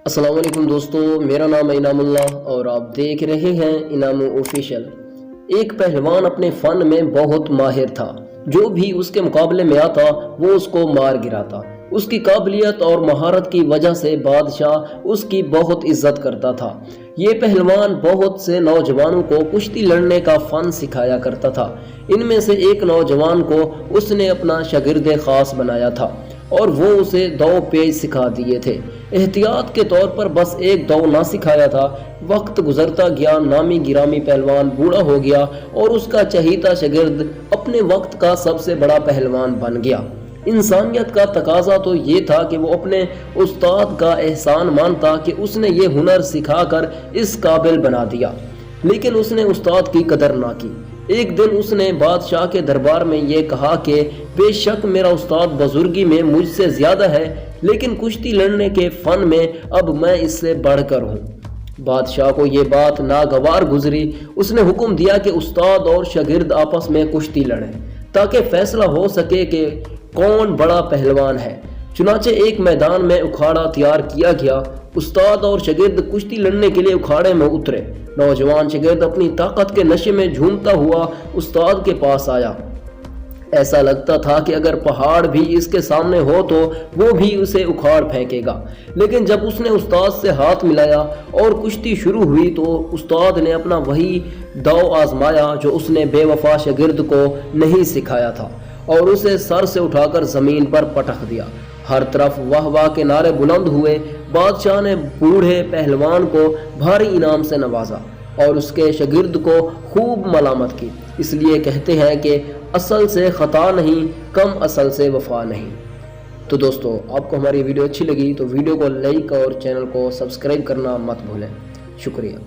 السلام علیکم دوستو، میرا نام ہے انعام اللہ اور آپ دیکھ رہے ہیں انعام آفیشل۔ ایک پہلوان اپنے فن میں بہت ماہر تھا۔ جو بھی اس کے مقابلے میں آتا وہ اس کو مار گراتا۔ اس کی قابلیت اور مہارت کی وجہ سے بادشاہ اس کی بہت عزت کرتا تھا۔ یہ پہلوان بہت سے نوجوانوں کو کشتی لڑنے کا فن سکھایا کرتا تھا۔ ان میں سے ایک نوجوان کو اس نے اپنا شاگرد خاص بنایا تھا اور وہ اسے 2 پیچ سکھا دیے تھے۔ احتیاط کے طور پر بس ایک دو نہ سکھایا تھا۔ وقت گزرتا گیا، نامی گرامی پہلوان بوڑھا ہو گیا اور اس کا چہیتا شاگرد اپنے وقت کا سب سے بڑا پہلوان بن گیا۔ انسانیت کا تقاضا تو یہ تھا کہ وہ اپنے استاد کا احسان مانتا کہ اس نے یہ ہنر سکھا کر اس قابل بنا دیا، لیکن اس نے استاد کی قدر نہ کی۔ ایک دن اس نے بادشاہ کے دربار میں یہ کہا کہ بے شک میرا استاد بزرگی میں مجھ سے زیادہ ہے، لیکن کشتی لڑنے کے فن میں اب میں اس سے بڑھ کر ہوں۔ بادشاہ کو یہ بات ناگوار گزری۔ اس نے حکم دیا کہ استاد اور شاگرد آپس میں کشتی لڑیں تاکہ فیصلہ ہو سکے کہ کون بڑا پہلوان ہے۔ چنانچہ ایک میدان میں اکھاڑا تیار کیا گیا۔ استاد اور شاگرد کشتی لڑنے کے لیے اکھاڑے میں اترے۔ نوجوان شاگرد اپنی طاقت کے نشے میں جھومتا ہوا استاد کے پاس آیا۔ ایسا لگتا تھا کہ اگر پہاڑ بھی اس کے سامنے ہو تو وہ بھی اسے اکھاڑ پھینکے گا، لیکن جب اس نے استاد سے ہاتھ ملایا اور کشتی شروع ہوئی تو استاد نے اپنا وہی داؤ آزمایا جو اس نے بے وفا شاگرد کو نہیں سکھایا تھا، اور اسے سر سے اٹھا کر زمین پر پٹک دیا۔ ہر طرف واہ واہ کے نعرے بلند ہوئے۔ بادشاہ نے بوڑھے پہلوان کو بھاری انعام سے نوازا اور اس کے شاگرد کو خوب ملامت کی۔ اس لیے کہتے ہیں کہ اصل سے خطا نہیں، کم اصل سے وفا نہیں۔ تو دوستو، آپ کو ہماری ویڈیو اچھی لگی تو ویڈیو کو لائک اور چینل کو سبسکرائب کرنا مت بھولیں۔ شکریہ۔